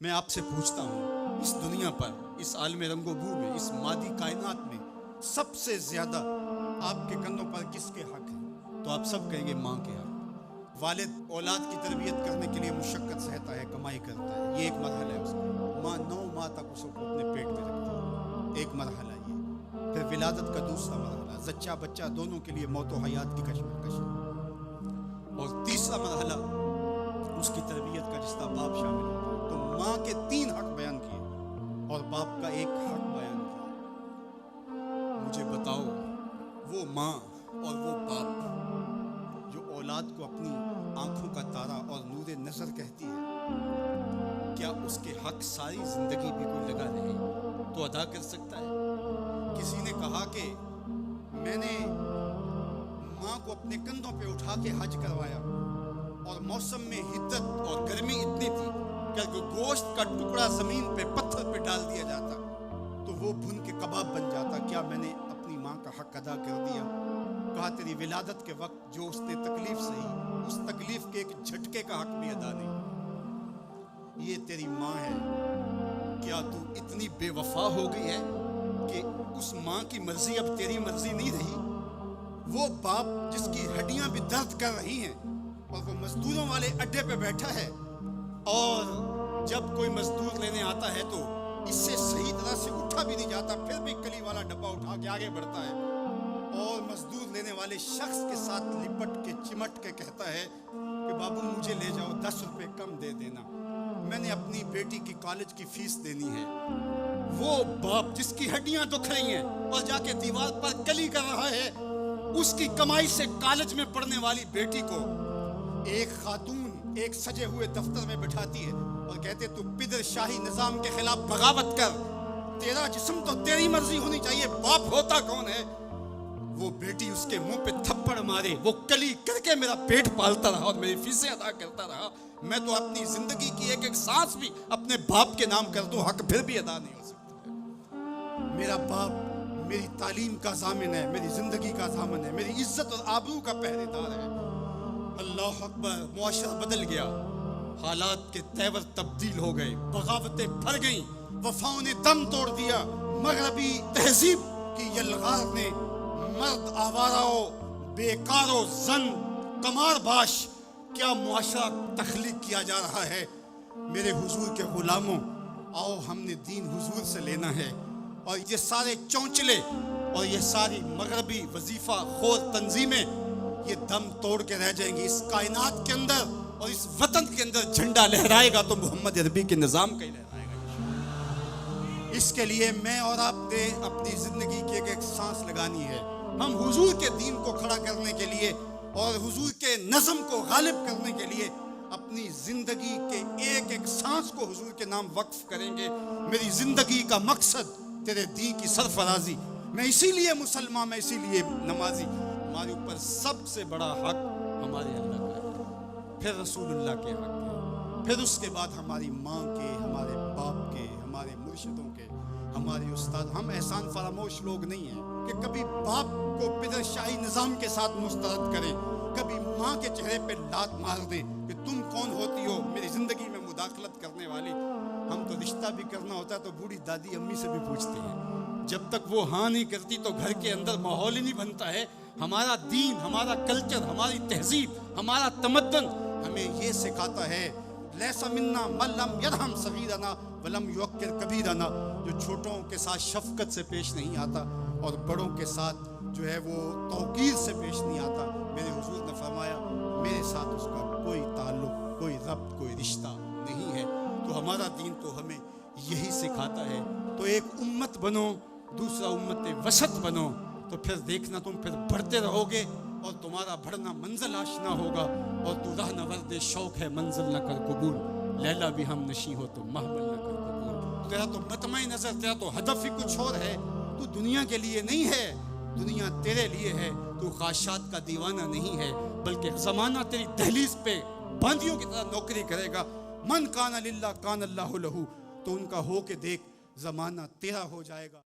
میں آپ سے پوچھتا ہوں، اس دنیا پر، اس عالم رنگ و بو میں، اس مادی کائنات میں سب سے زیادہ آپ کے کندھوں پر کس کے حق ہے؟ تو آپ سب کہیں گے ماں کے حق۔ والد اولاد کی تربیت کرنے کے لیے مشقت سہتا ہے، کمائی کرتا ہے، یہ ایک مرحلہ ہے اس کا۔ ماں 9 ماہ تک اس کو اپنے پیٹ میں رکھتی ہے، ایک مرحلہ یہ۔ پھر ولادت کا دوسرا مرحلہ، زچہ بچہ دونوں کے لیے موت و حیات کی کشمکش ہے، اور تیسرا مرحلہ اس کی تربیت کا، جس کا باپ شامل ہوتا ہے۔ تو ماں کے 3 حق بیان کیے اور باپ کا ایک حق بیان کیا۔ مجھے بتاؤ، وہ ماں اور وہ باپ جو اولاد کو اپنی آنکھوں کا تارا اور نور نظر کہتی ہے، کیا اس کے حق ساری زندگی بھی کوئی لگا رہے تو ادا کر سکتا ہے؟ کسی نے کہا کہ میں نے ماں کو اپنے کندھوں پہ اٹھا کے حج کروایا، اور موسم میں حدت اور گرمی اتنی تھی کہ اگر گوشت کا ٹکڑا زمین پہ پتھر پہ ڈال دیا جاتا تو وہ بھن کے کباب بن جاتا۔ کیا میں نے اپنی ماں کا حق ادا کر دیا؟ کہا تیری ولادت کے وقت جو اس نے تکلیف سہی، اس تکلیف کے ایک جھٹکے کا حق بھی ادا نہیں۔ یہ تیری ماں ہے، کیا تو اتنی بے وفا ہو گئی ہے کہ اس ماں کی مرضی اب تیری مرضی نہیں رہی؟ وہ باپ جس کی ہڈیاں بھی درد کر رہی ہیں اور وہ مزدوروں والے اڈے پہ بیٹھا ہے، اور جب کوئی مزدور لینے آتا ہے تو اس سے صحیح طرح سے اٹھا بھی نہیں جاتا، پھر بھی کلی والا ڈبہ اٹھا کے آگے بڑھتا ہے، اور مزدور لینے والے شخص کے ساتھ لپٹ کے چمٹ کے کہتا ہے کہ بابو مجھے لے جاؤ، 10 روپے کم دے دینا، میں نے اپنی بیٹی کی کالج کی فیس دینی ہے۔ وہ باپ جس کی ہڈیاں دکھ رہی ہیں اور جا کے دیوار پر کلی کر رہا ہے، اس کی کمائی سے کالج میں پڑھنے والی بیٹی کو ایک خاتون ایک سجے ہوئے دفتر میں بٹھاتی ہے اور کہتے تو پدر شاہی نظام کے خلاف بغاوت کر، تیرا جسم تو تیری مرضی ہونی چاہیے، باپ ہوتا کون ہے؟ وہ بیٹی اس کے منہ پہ تھپڑ مارے، وہ کلی کر کے میرا پیٹ پالتا رہا اور میری فیسیں ادا کرتا رہا، میں تو اپنی زندگی کی ایک ایک سانس بھی اپنے باپ کے نام کر دوں، حق پھر بھی ادا نہیں ہو سکتا۔ میرا باپ میری تعلیم کا ضامن ہے، میری زندگی کا ضامن ہے، میری عزت اور آبرو کا پہرے دار ہے۔ اللہ اکبر، معاشرہ بدل گیا، حالات کے تیور تبدیل ہو گئے، بغاوتیں بھر گئیں، وفاؤں نے دم توڑ دیا، مغربی تہذیب کی یلغار نے مرد آوارہ، بیکار و زن کمار باش کیا معاشرہ تخلیق کیا جا رہا ہے۔ میرے حضور کے غلاموں، آؤ ہم نے دین حضور سے لینا ہے، اور یہ سارے چونچلے اور یہ ساری مغربی وظیفہ خور تنظیمیں یہ دم توڑ کے رہ جائیں گی۔ اس کائنات کے اندر اور اس وطن کے اندر جھنڈا لہرائے گا تو محمد عربی کے نظام کا ہی لہرائے گا۔ اس کے لیے میں اور آپ نے اپنی زندگی کی ایک ایک سانس لگانی ہے۔ ہم حضور کے دین کو کھڑا کرنے کے لیے اور حضور کے نظم کو غالب کرنے کے لیے اپنی زندگی کے ایک ایک سانس کو حضور کے نام وقف کریں گے۔ میری زندگی کا مقصد تیرے دین کی سرفرازی، میں اسی لیے مسلمان، میں اسی لیے نمازی۔ ہمارے اوپر سب سے بڑا حق ہمارے اللہ کا ہے، پھر رسول اللہ کے حق ہے، پھر اس کے بعد ہماری ماں کے، ہمارے باپ کے، ہمارے مرشدوں کے، ہمارے استاد۔ ہم احسان فراموش لوگ نہیں ہیں کہ کبھی باپ کو پدر شاہی نظام کے ساتھ مسترد کریں، کبھی ماں کے چہرے پہ لات مار دیں کہ تم کون ہوتی ہو میری زندگی میں مداخلت کرنے والی۔ ہم تو رشتہ بھی کرنا ہوتا ہے تو بوڑھی دادی امی سے بھی پوچھتے ہیں، جب تک وہ ہاں نہیں کرتی تو گھر کے اندر ماحول ہی نہیں بنتا ہے۔ ہمارا دین، ہمارا کلچر، ہماری تہذیب، ہمارا تمدن ہمیں یہ سکھاتا ہے، لیس منا من لم یرحم صغیرنا ولم یوقر کبیرنا، جو چھوٹوں کے ساتھ شفقت سے پیش نہیں آتا اور بڑوں کے ساتھ جو ہے وہ توقیر سے پیش نہیں آتا۔ میرے حضور نے فرمایا میرے ساتھ اس کا کوئی تعلق، کوئی ربط، کوئی رشتہ نہیں ہے۔ تو ہمارا دین تو ہمیں یہی سکھاتا ہے۔ تو ایک امت بنو، دوسرا امت وسط بنو، تو پھر دیکھنا تم پھر بڑھتے رہو گے اور تمہارا بڑھنا منزل آشنا ہوگا، اور تو راہ نورد شوق ہے منزل نہ کر قبول، لیلا بھی ہم نشیں ہو تو محمل نہ کر قبول۔ تیرا تو مطمع نظر، تیرا تو ہدف ہی کچھ اور ہے، تو دنیا کے لیے نہیں ہے، دنیا تیرے لیے ہے۔ تو خواہشات کا دیوانہ نہیں ہے، بلکہ زمانہ تیری دہلیز پہ باندیوں کی طرح نوکری کرے گا۔ من کان للہ کان اللہ لہو، تو ان کا ہو کے دیکھ، زمانہ تیرا ہو جائے گا۔